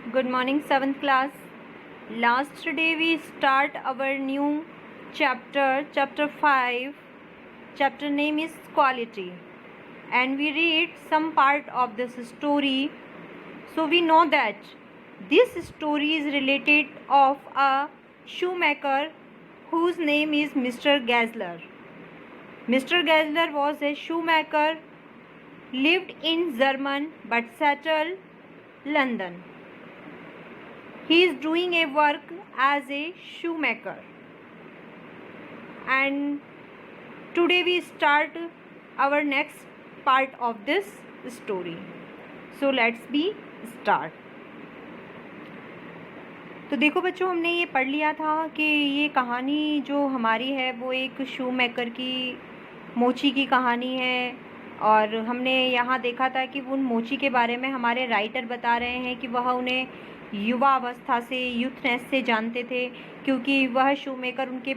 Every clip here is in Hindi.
Good morning, 7th class. Last day we start our new chapter 5. Chapter name is Quality. And we read some part of this story. So we know that this story is related of a shoemaker whose name is Mr. Gazler. Mr. Gazler was a shoemaker, lived in German but settled London. He is doing a work as a shoemaker, and today we start our next part of this story. So let's be start. तो देखो बच्चों, हमने ये पढ़ लिया था कि ये कहानी जो हमारी है वो एक शूमेकर की मोची की कहानी है, और हमने यहाँ देखा था कि उन मोची के बारे में हमारे राइटर बता रहे हैं कि वह उन्हें युवा अवस्था से, यूथनेस से जानते थे, क्योंकि वह शूमेकर उनके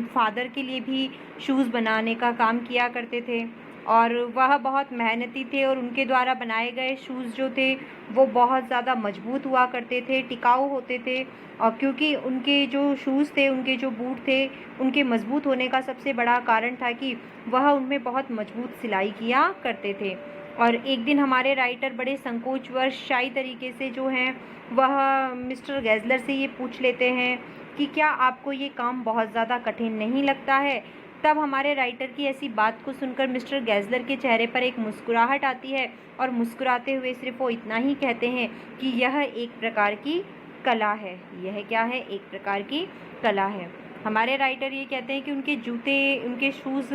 फादर के लिए भी शूज़ बनाने का काम किया करते थे और वह बहुत मेहनती थे, और उनके द्वारा बनाए गए शूज़ जो थे वो बहुत ज़्यादा मजबूत हुआ करते थे, टिकाऊ होते थे। और क्योंकि उनके जो शूज़ थे, उनके जो बूट थे, उनके मजबूत होने का सबसे बड़ा कारण था कि वह उनमें बहुत मजबूत सिलाई किया करते थे। और एक दिन हमारे राइटर बड़े संकोचवश शाही तरीके से जो हैं वह मिस्टर गैज़लर से ये पूछ लेते हैं कि क्या आपको ये काम बहुत ज़्यादा कठिन नहीं लगता है। तब हमारे राइटर की ऐसी बात को सुनकर मिस्टर गैज़लर के चेहरे पर एक मुस्कुराहट आती है, और मुस्कुराते हुए सिर्फ वो इतना ही कहते हैं कि यह एक प्रकार की कला है। यह क्या है? एक प्रकार की कला है। हमारे राइटर ये कहते हैं कि उनके जूते, उनके शूज़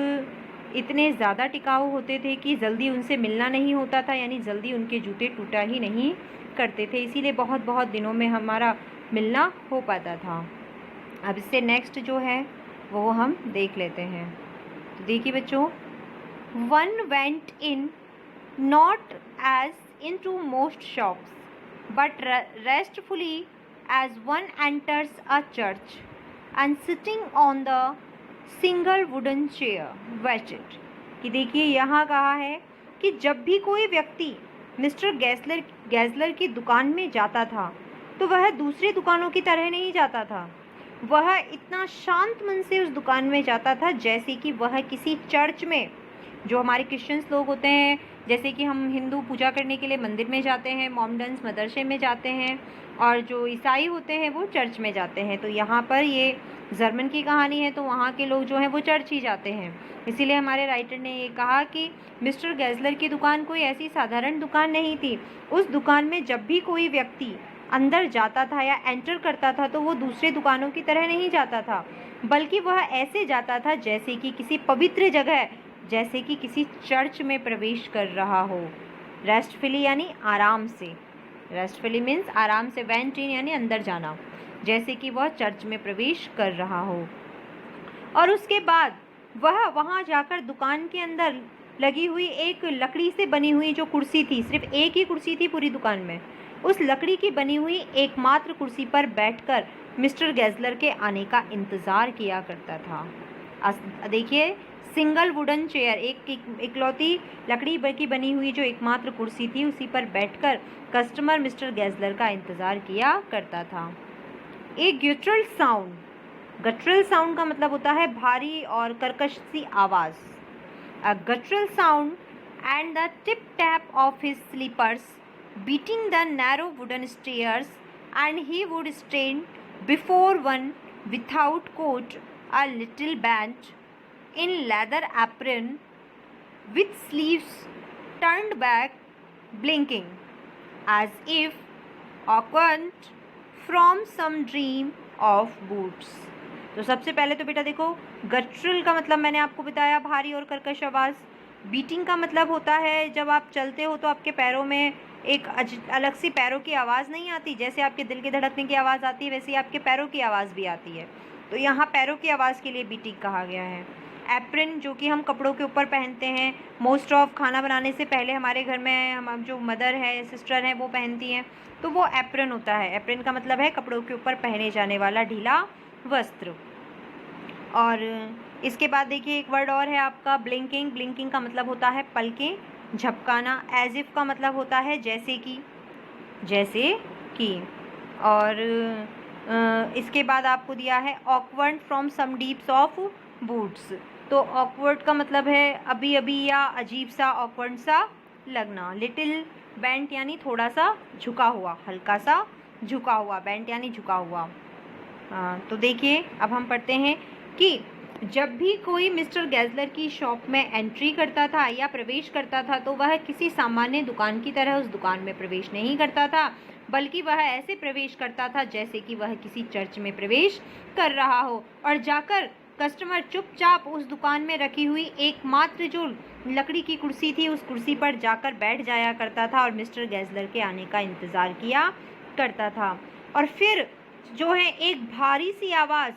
इतने ज़्यादा टिकाऊ होते थे कि जल्दी उनसे मिलना नहीं होता था, यानी जल्दी उनके जूते टूटा ही नहीं करते थे, इसीलिए बहुत बहुत दिनों में हमारा मिलना हो पाता था। अब इससे नेक्स्ट जो है वो हम देख लेते हैं। तो देखिए बच्चों, one went in not as in to most shops but restfully as one enters a church and sitting on the single wooden chair waited. कि देखिए यहाँ कहा है कि जब भी कोई व्यक्ति मिस्टर गैज़लर की दुकान में जाता था तो वह दूसरी दुकानों की तरह नहीं जाता था। वह इतना शांत मन से उस दुकान में जाता था जैसे कि वह किसी चर्च में, जो हमारे क्रिश्चियंस लोग होते हैं, जैसे कि हम हिंदू पूजा करने के लिए मंदिर में जाते हैं, मॉमडन्स मदरसे में जाते हैं, और जो ईसाई होते हैं वो चर्च में जाते हैं। तो यहाँ पर ये जर्मन की कहानी है, तो वहाँ के लोग जो हैं वो चर्च ही जाते हैं। इसीलिए हमारे राइटर ने ये कहा कि मिस्टर गैज़लर की दुकान कोई ऐसी साधारण दुकान नहीं थी। उस दुकान में जब भी कोई व्यक्ति अंदर जाता था या एंटर करता था तो वो दूसरे दुकानों की तरह नहीं जाता था, बल्कि वह ऐसे जाता था जैसे कि किसी पवित्र जगह, जैसे कि किसी चर्च में प्रवेश कर रहा हो। रेस्टफुली यानी आराम से, रेस्टफुली मीन्स आराम से, वेंट इन यानी अंदर जाना, जैसे कि वह चर्च में प्रवेश कर रहा हो। और उसके बाद वह वहाँ जाकर दुकान के अंदर लगी हुई एक लकड़ी से बनी हुई जो कुर्सी थी, सिर्फ एक ही कुर्सी थी पूरी दुकान में, उस लकड़ी की बनी हुई एकमात्र कुर्सी पर बैठकर मिस्टर गैज़लर के आने का इंतज़ार किया करता था। देखिए, सिंगल वुडन चेयर, एक इकलौती लकड़ी की बनी हुई जो एकमात्र कुर्सी थी, उसी पर बैठकर कस्टमर मिस्टर गैज़लर का इंतज़ार किया करता था। एक गटरल साउंड, गटरल साउंड का मतलब होता है भारी और कर्कश सी आवाज़। A guttural sound and the tip tap of his slippers beating the narrow wooden stairs, and he would stand before one without coat, a little band in leather apron with sleeves turned back, blinking as if awakened from some dream of boots। तो सबसे पहले तो बेटा देखो, गटरल का मतलब मैंने आपको बताया भारी और कर्कश आवाज़। बीटिंग का मतलब होता है जब आप चलते हो तो आपके पैरों में एक अलग सी पैरों की आवाज़ नहीं आती, जैसे आपके दिल के धड़कने की आवाज़ आती है वैसे ही आपके पैरों की आवाज़ भी आती है, तो यहाँ पैरों की आवाज़ के लिए बीटिंग कहा गया है। एप्रिन जो कि हम कपड़ों के ऊपर पहनते हैं, मोस्ट ऑफ खाना बनाने से पहले हमारे घर में हम जो मदर है, सिस्टर हैं, वो पहनती हैं, तो वो एप्रिन होता है। एप्रिन का मतलब है कपड़ों के ऊपर पहने जाने वाला ढीला वस्त्र। और इसके बाद देखिए एक वर्ड और है आपका ब्लिंकिंग। ब्लिंकिंग का मतलब होता है पलकें झपकाना। एज इफ का मतलब होता है जैसे कि, जैसे कि। और इसके बाद आपको दिया है awkward from some dips of boots. तो ऑकवर्ड का मतलब है अभी अभी या अजीब सा, ऑकवर्ड सा लगना। लिटिल बेंट यानी थोड़ा सा झुका हुआ, हल्का सा झुका हुआ, बेंट यानी झुका हुआ। तो देखिए अब हम पढ़ते हैं कि जब भी कोई मिस्टर गैज़लर की शॉप में एंट्री करता था या प्रवेश करता था तो वह किसी सामान्य दुकान की तरह उस दुकान में प्रवेश नहीं करता था, बल्कि वह ऐसे प्रवेश करता था जैसे कि वह किसी चर्च में प्रवेश कर रहा हो, और जाकर कस्टमर चुपचाप उस दुकान में रखी हुई एकमात्र जो लकड़ी की कुर्सी थी उस कुर्सी पर जाकर बैठ जाया करता था और मिस्टर गैज़लर के आने का इंतज़ार किया करता था। और फिर जो है एक भारी सी आवाज़,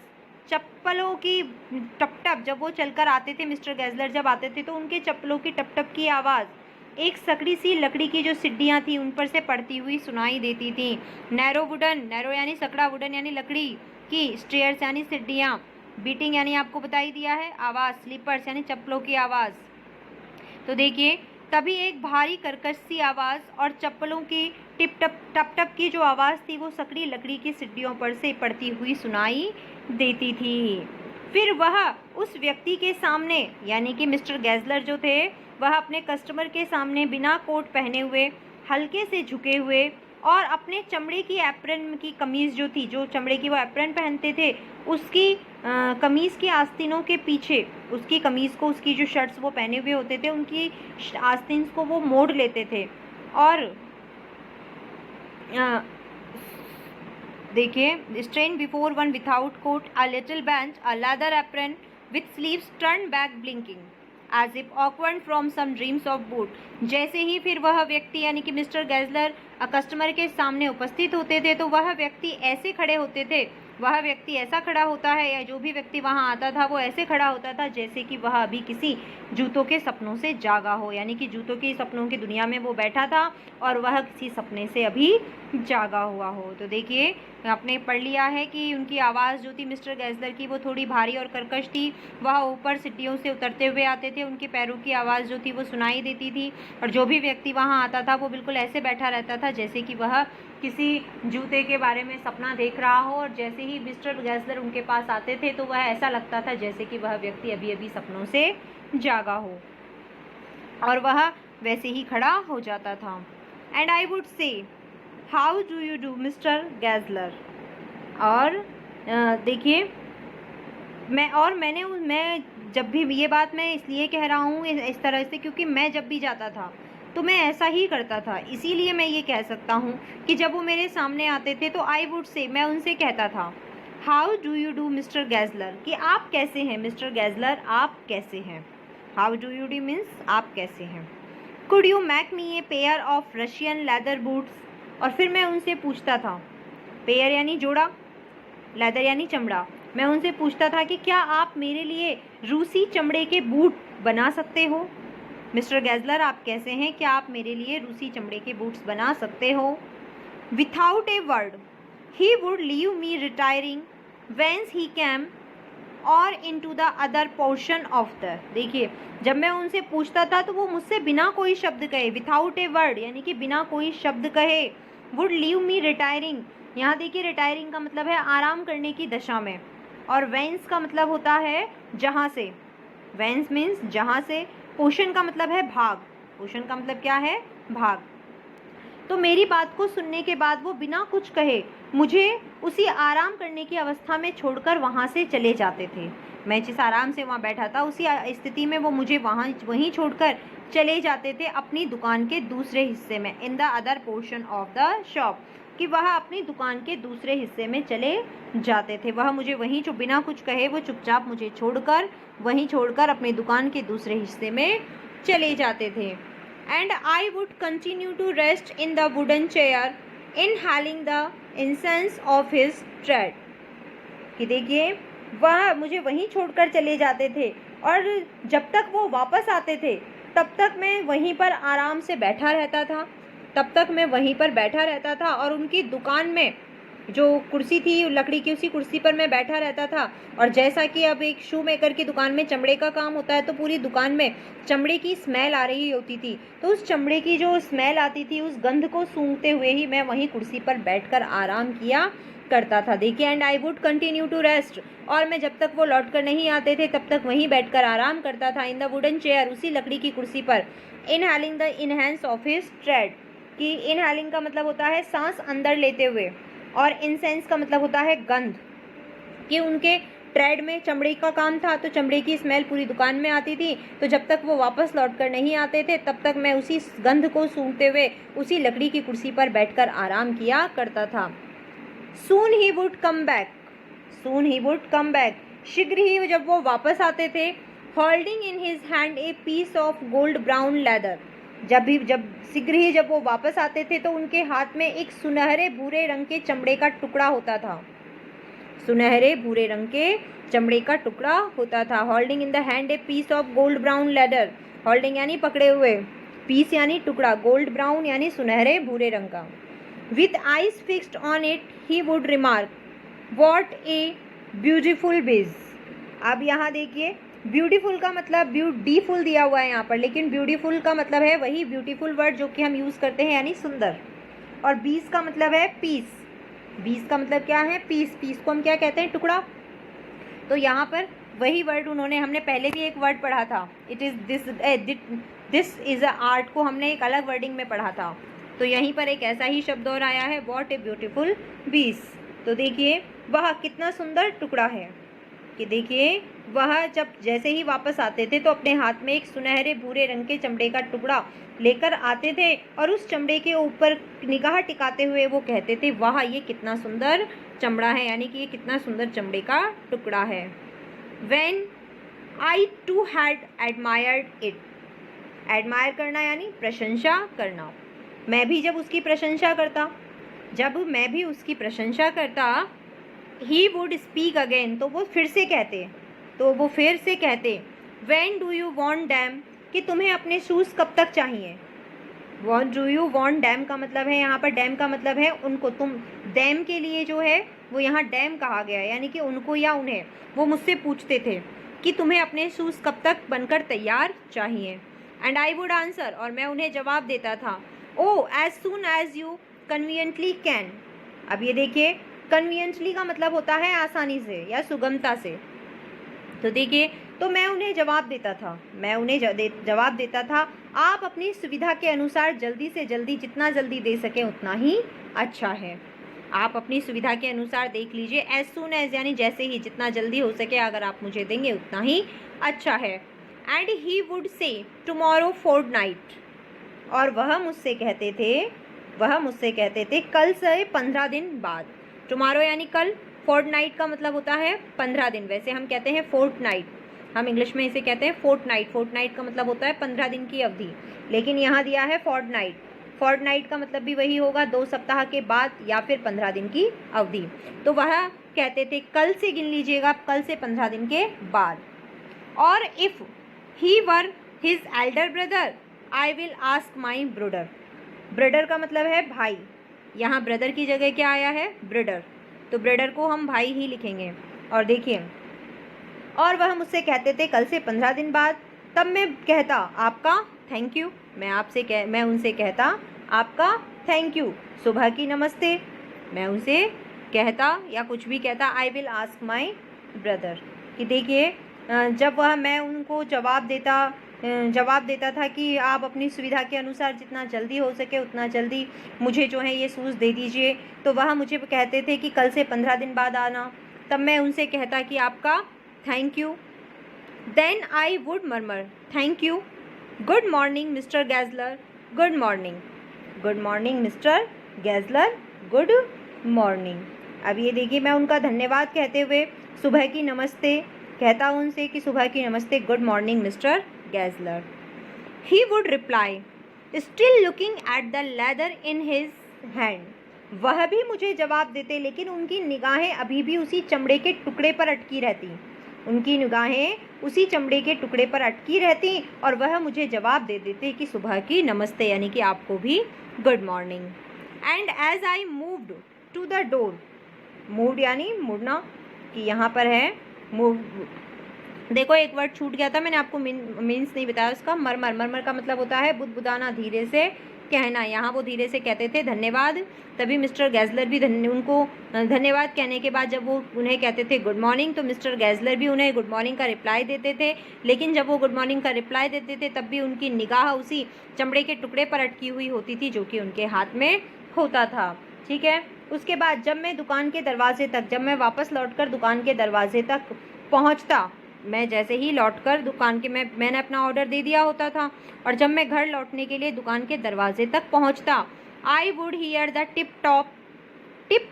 चप्पलों की टप-टप, जब वो चलकर आते थे, मिस्टर गैज़लर जब आते थे तो उनके चप्पलों की टप-टप की आवाज़ एक सकड़ी सी लकड़ी की जो सीढ़ियाँ थी उन पर से पड़ती हुई सुनाई देती थी। नैरो वुडन, नैरो यानी सकड़ा, वुडन यानी लकड़ी की, स्टेयर्स यानी सीढ़ियाँ, बीटिंग यानी आपको बता ही दिया है आवाज़, स्लीपर्स यानी चप्पलों की आवाज़। तो देखिए तभी एक भारी कर्कश सी आवाज़ और चप्पलों की टिप टप टप टप की जो आवाज़ थी वो सकड़ी लकड़ी की सीढ़ियों पर से पड़ती हुई सुनाई देती थी। फिर वह उस व्यक्ति के सामने, यानी कि मिस्टर गैज़लर जो थे, वह अपने कस्टमर के सामने बिना कोट पहने हुए, हल्के से झुके हुए और अपने चमड़े की एप्रन की कमीज़ जो थी, जो चमड़े की वो एप्रन पहनते थे, उसकी कमीज़ की आस्तीनों के पीछे, उसकी कमीज़ को, उसकी जो शर्ट्स वो पहने हुए होते थे उनकी आस्तीन को वो मोड़ लेते थे। और देखिए stand before one without coat, a little bench, a leather apron with sleeves turn back blinking as if awkward from some dreams of boot. जैसे ही फिर वह व्यक्ति यानी कि मिस्टर गैज़लर कस्टमर के सामने उपस्थित होते थे तो वह व्यक्ति ऐसे खड़े होते थे, वह व्यक्ति ऐसा खड़ा होता है, या जो भी व्यक्ति वहाँ आता था वो ऐसे खड़ा होता था जैसे कि वह अभी किसी जूतों के सपनों से जागा हो, यानी कि जूतों के सपनों की दुनिया में वो बैठा था और वह किसी सपने से अभी जागा हुआ हो। तो देखिए आपने पढ़ लिया है कि उनकी आवाज़ जो थी मिस्टर गैज़लर की वो थोड़ी भारी और कर्कश थी, वह ऊपर सीढ़ियों से उतरते हुए आते थे, उनके पैरों की आवाज़ जो थी वो सुनाई देती थी, और जो भी व्यक्ति वहाँ आता था वो बिल्कुल ऐसे बैठा रहता था जैसे कि वह किसी जूते के बारे में सपना देख रहा हो, और जैसे ही मिस्टर गैज़लर उनके पास आते थे तो वह ऐसा लगता था जैसे कि वह व्यक्ति अभी अभी सपनों से जागा हो, और वह वैसे ही खड़ा हो जाता था। And I would say how do you do mister Gessler. और देखिए मैं जब भी, ये बात मैं इसलिए कह रहा हूँ इस तरह से क्योंकि मैं जब भी जाता था तो मैं ऐसा ही करता था, इसीलिए मैं ये कह सकता हूँ कि जब वो मेरे सामने आते थे तो आई वुड से, मैं उनसे कहता था how do you do mister Gessler, कि आप कैसे हैं मिस्टर गैज़लर, आप कैसे हैं। How do you do means आप कैसे हैं। Could you make me a pair of Russian leather boots, और फिर मैं उनसे पूछता था, पेयर यानी जोड़ा, लेदर यानी चमड़ा, मैं उनसे पूछता था कि क्या आप मेरे लिए रूसी चमड़े के बूट बना सकते हो। मिस्टर गैज़लर आप कैसे हैं, क्या आप मेरे लिए रूसी चमड़े के बूट्स बना सकते हो। Without a word he would leave me retiring whence he came or into the other portion of the. देखिए जब मैं उनसे पूछता था तो वो मुझसे बिना कोई शब्द कहे, विथआउट ए वर्ड यानी कि बिना कोई शब्द कहे, वुड लीव मी रिटायरिंग, यहाँ देखिए रिटायरिंग का मतलब है आराम करने की दशा में, और वेंस का मतलब होता है जहाँ से, वेंस मीन्स जहाँ से, पोर्शन का मतलब है भाग, पोर्शन का मतलब क्या है, भाग। तो मेरी बात को सुनने के बाद वो बिना कुछ कहे मुझे उसी आराम करने की अवस्था में छोड़कर वहाँ से चले जाते थे। मैं जिस आराम से वहाँ बैठा था उसी स्थिति में वो मुझे वहीं छोड़कर चले जाते थे अपनी दुकान के दूसरे हिस्से में, in the other portion of the shop, कि वह अपनी दुकान के दूसरे हिस्से में चले जाते थे। वह मुझे वहीं, जो बिना कुछ कहे वो चुपचाप मुझे छोड़कर अपनी दुकान के दूसरे हिस्से में चले जाते थे। And I would continue to rest in the wooden chair inhaling the incense of his trade, कि देखिए वह मुझे वहीं छोड़कर चले जाते थे और जब तक वो वापस आते थे तब तक मैं वहीं पर आराम से बैठा रहता था, और उनकी दुकान में जो कुर्सी थी लकड़ी की, उसी कुर्सी पर मैं बैठा रहता था। और जैसा कि अब एक शू मेकर की दुकान में चमड़े का काम होता है, तो पूरी दुकान में चमड़े की स्मेल आ रही होती थी। तो उस चमड़े की जो स्मेल आती थी, उस गंध को सूंघते हुए ही मैं वहीं कुर्सी पर बैठकर आराम किया करता था। देखिए, and I would continue to rest, और मैं जब तक वो लौट कर नहीं आते थे तब तक वहीं बैठकर आराम करता था। इन द वुडन चेयर, उसी लकड़ी की कुर्सी पर। Inhaling the enhance of his trade, कि इनहेलिंग का मतलब होता है सांस अंदर लेते हुए, और इंसेंस का मतलब होता है गंध, कि उनके ट्रेड में चमड़े का काम था, तो चमड़े की स्मेल पूरी दुकान में आती थी। तो जब तक वो वापस लौट कर नहीं आते थे तब तक मैं उसी गंध को सूंघते हुए उसी लकड़ी की कुर्सी पर बैठकर आराम किया करता था। Soon he would come back, soon he would come back, शीघ्र ही जब वो वापस आते थे। Holding in his hand a piece of gold brown leather, जब शीघ्र ही जब वो वापस आते थे तो उनके हाथ में एक सुनहरे भूरे रंग के चमड़े का टुकड़ा होता था, सुनहरे भूरे रंग के चमड़े का टुकड़ा होता था। Holding in the hand a piece of gold brown leather, holding यानी पकड़े हुए, पीस यानी टुकड़ा, गोल्ड ब्राउन यानी सुनहरे भूरे रंग का। With eyes fixed on it he would remark, what a beautiful बीज। अब यहाँ देखिए, ब्यूटीफुल का मतलब ब्यूटीफुल दिया हुआ है यहाँ पर, लेकिन ब्यूटीफुल का मतलब है वही ब्यूटीफुल वर्ड जो कि हम यूज़ करते हैं, यानी सुंदर। और बीस का मतलब है पीस, बीस का मतलब क्या है, पीस, पीस को हम क्या कहते हैं, टुकड़ा। तो यहाँ पर वही वर्ड उन्होंने, हमने पहले भी एक वर्ड पढ़ा था, it is this is a art, को हमने एक अलग वर्डिंग में पढ़ा था। तो यहीं पर एक ऐसा ही शब्द और आया है, वॉट ए ब्यूटीफुल पीस। तो देखिए, वह कितना सुंदर टुकड़ा है, कि देखिए वह जब जैसे ही वापस आते थे तो अपने हाथ में एक सुनहरे भूरे रंग के चमड़े का टुकड़ा लेकर आते थे, और उस चमड़े के ऊपर निगाह टिकाते हुए वो कहते थे, वाह ये कितना सुंदर चमड़ा है, यानी कि ये कितना सुंदर चमड़े का टुकड़ा है। When I too had admired it, admire करना यानी प्रशंसा करना, मैं भी जब उसकी प्रशंसा करता, जब मैं भी उसकी प्रशंसा करता, ही वुड स्पीक अगेन, तो वो फिर से कहते, तो वो फिर से कहते, when do you want dam, कि तुम्हें अपने शूज़ कब तक चाहिए। What do you want dam का मतलब है, यहाँ पर डैम का मतलब है उनको, तुम डैम के लिए जो है वो यहाँ डैम कहा गया है, यानी कि उनको या उन्हें। वो मुझसे पूछते थे कि तुम्हें अपने शूज़ कब तक बनकर तैयार चाहिए। एंड आई वुड आंसर, और मैं उन्हें जवाब देता था, oh as soon as you conveniently can. अब ये देखिए, कन्वीनियंटली का मतलब होता है आसानी से या सुगमता से। तो देखिए, तो मैं उन्हें जवाब देता था, मैं उन्हें जवाब देता था, आप अपनी सुविधा के अनुसार जल्दी से जल्दी, जितना जल्दी दे सकें उतना ही अच्छा है। आप अपनी सुविधा के अनुसार देख लीजिए, एज सून एज यानी जैसे ही, जितना जल्दी हो सके अगर आप मुझे देंगे उतना ही अच्छा है। And he would say tomorrow fortnight, और वह मुझसे कहते थे कल से 15 दिन बाद। टुमारो यानी कल, फोर्टनाइट का मतलब होता है 15 दिन, वैसे हम कहते हैं फोर्टनाइट, हम इंग्लिश में इसे कहते हैं फोर्टनाइट। फोर्टनाइट का मतलब होता है 15 दिन की अवधि, लेकिन यहाँ दिया है फोर्टनाइट। फोर्टनाइट का मतलब भी वही होगा, 2 सप्ताह के बाद या फिर 15 दिन की अवधि। तो वह कहते थे, कल से गिन लीजिएगा, कल से 15 दिन के बाद। और if he were his Elder brother I will ask my brother. Brother का मतलब है भाई, यहाँ ब्रदर की जगह क्या आया है, ब्रदर, तो ब्रदर को हम भाई ही लिखेंगे। और देखिए, और वह मुझसे कहते थे कल से 15 दिन बाद, तब मैं कहता आपका थैंक यू, मैं उनसे कहता आपका थैंक यू, सुबह की नमस्ते, मैं उनसे कहता या कुछ भी कहता, I will ask my brother. कि देखिए, जब मैं उनको जवाब देता था कि आप अपनी सुविधा के अनुसार जितना जल्दी हो सके उतना जल्दी मुझे जो है ये शूज़ दे दीजिए, तो वह मुझे कहते थे कि कल से 15 दिन बाद आना, तब मैं उनसे कहता कि आपका thank you. Then I would murmur, thank you, good morning mister Gessler, good morning, good morning mister Gessler, good morning. अब ये देखिए, मैं उनका धन्यवाद कहते हुए सुबह की नमस्ते कहता उनसे कि सुबह की नमस्ते, good morning mister Gessler. He would reply, still looking at the leather in his hand, वह भी मुझे जवाब देते, लेकिन उनकी निगाहें अभी भी उसी चमड़े के टुकड़े पर अटकी रहती, उनकी निगाहें उसी चमड़े के टुकड़े पर अटकी रहती, और वह मुझे जवाब दे देते कि सुबह की नमस्ते, यानी कि आपको भी good morning. And as I moved to the door, moved यानी मुड़ना, कि यहाँ पर है मूड। देखो एक वर्ड छूट गया था, मैंने आपको मीन्स नहीं बताया उसका। मरमर, मरमर का मतलब होता है बुदबुदाना, धीरे से कहना। यहाँ वो धीरे से कहते थे धन्यवाद। तभी मिस्टर गैज़लर भी उनको धन्यवाद कहने के बाद जब वो उन्हें कहते थे गुड मॉर्निंग, तो मिस्टर गैज़लर भी उन्हें गुड मॉर्निंग का रिप्लाई देते थे। लेकिन जब वो गुड मॉर्निंग का रिप्लाई देते थे तब भी उनकी निगाह उसी चमड़े के टुकड़े पर अटकी हुई होती थी जो कि उनके हाथ में होता था। ठीक है। उसके बाद जब मैं दुकान के दरवाजे तक, जब मैं वापस लौटकर दुकान के दरवाजे तक पहुंचता, मैं जैसे ही लौटकर दुकान के मैंने अपना ऑर्डर दे दिया होता था, और जब मैं घर लौटने के लिए दुकान के दरवाजे तक पहुंचता, I would hear the tip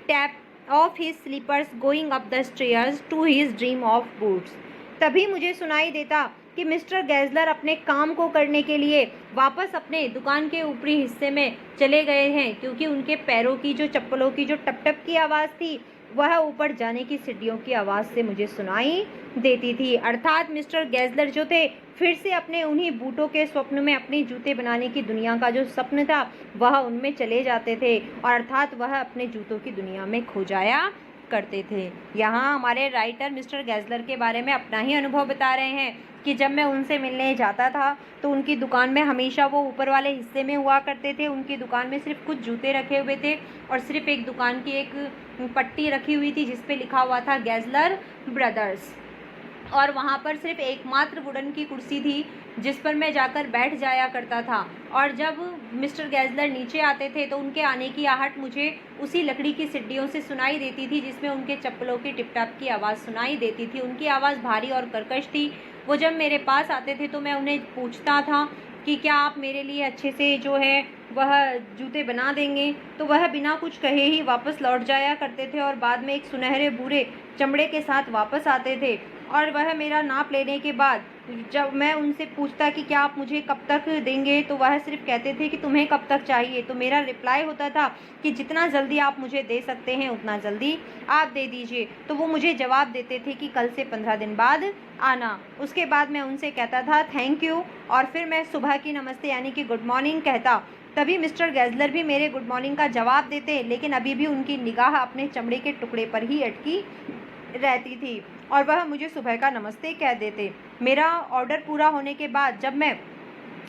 tap of his slippers going up the stairs to his dream of boots. तभी मुझे सुनाई देता कि मिस्टर गैज़लर अपने काम को करने के लिए वापस अपने दुकान के ऊपरी हिस्से में चले गए हैं, क्योंकि उनके पैरों की जो चप्पलों की जो टप टप की आवाज़ थी वह ऊपर जाने की सीढ़ियों की आवाज़ से मुझे सुनाई देती थी। अर्थात मिस्टर गैज़लर जो थे फिर से अपने उन्हीं बूटों के स्वप्न में, अपने जूते बनाने की दुनिया का जो सपन था वह उनमें चले जाते थे, और अर्थात वह अपने जूतों की दुनिया में खो जाया करते थे। यहाँ हमारे राइटर मिस्टर गैज़लर के बारे में अपना ही अनुभव बता रहे हैं कि जब मैं उनसे मिलने जाता था तो उनकी दुकान में हमेशा वो ऊपर वाले हिस्से में हुआ करते थे। उनकी दुकान में सिर्फ कुछ जूते रखे हुए थे और सिर्फ एक दुकान की एक पट्टी रखी हुई थी जिस पे लिखा हुआ था गैज़लर ब्रदर्स, और वहाँ पर सिर्फ एकमात्र वुडन की कुर्सी थी जिस पर मैं जाकर बैठ जाया करता था। और जब मिस्टर गैज़लर नीचे आते थे तो उनके आने की आहट मुझे उसी लकड़ी की सीढ़ियों से सुनाई देती थी जिसमें उनके चप्पलों की टिप-टाप की आवाज़ सुनाई देती थी। उनकी आवाज़ भारी और कर्कश थी। वो जब मेरे पास आते थे तो मैं उन्हें पूछता था कि क्या आप मेरे लिए अच्छे से जो है वह जूते बना देंगे, तो वह बिना कुछ कहे ही वापस लौट जाया करते थे और बाद में एक सुनहरे भूरे चमड़े के साथ वापस आते थे। और वह मेरा नाप लेने के बाद जब मैं उनसे पूछता कि क्या आप मुझे कब तक देंगे, तो वह सिर्फ कहते थे कि तुम्हें कब तक चाहिए। तो मेरा रिप्लाई होता था कि जितना जल्दी आप मुझे दे सकते हैं उतना जल्दी आप दे दीजिए। तो वो मुझे जवाब देते थे कि कल से 15 दिन बाद आना। उसके बाद मैं उनसे कहता था थैंक यू, और फिर मैं सुबह की नमस्ते यानी कि गुड मॉर्निंग कहता। तभी मिस्टर गैज़लर भी मेरे गुड मॉर्निंग का जवाब देते, लेकिन अभी भी उनकी निगाह अपने चमड़े के टुकड़े पर ही अटकी रहती थी और वह मुझे सुबह का नमस्ते कह देते। मेरा ऑर्डर पूरा होने के बाद जब मैं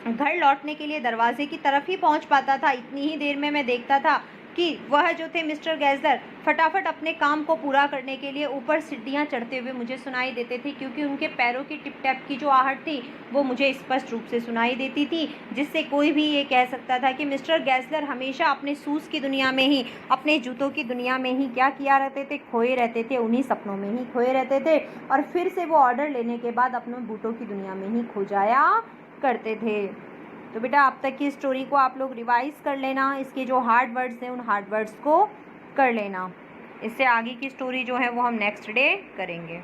घर लौटने के लिए दरवाजे की तरफ ही पहुंच पाता था, इतनी ही देर में मैं देखता था कि वह जो थे मिस्टर गैज़लर फटाफट अपने काम को पूरा करने के लिए ऊपर सीढ़ियाँ चढ़ते हुए मुझे सुनाई देते थे, क्योंकि उनके पैरों की टिप टैप की जो आहट थी वो मुझे स्पष्ट रूप से सुनाई देती थी, जिससे कोई भी ये कह सकता था कि मिस्टर गैज़लर हमेशा अपने शूज़ की दुनिया में ही, अपने जूतों की दुनिया में ही क्या किया रहते थे, खोए रहते थे, उन्हीं सपनों में ही खोए रहते थे, और फिर से वो ऑर्डर लेने के बाद अपने बूटों की दुनिया में ही खो जाया करते थे। तो बेटा अब तक की स्टोरी को आप लोग रिवाइज कर लेना, इसके जो हार्ड वर्ड्स हैं उन हार्ड वर्ड्स को कर लेना। इससे आगे की स्टोरी जो है वो हम नेक्स्ट डे करेंगे।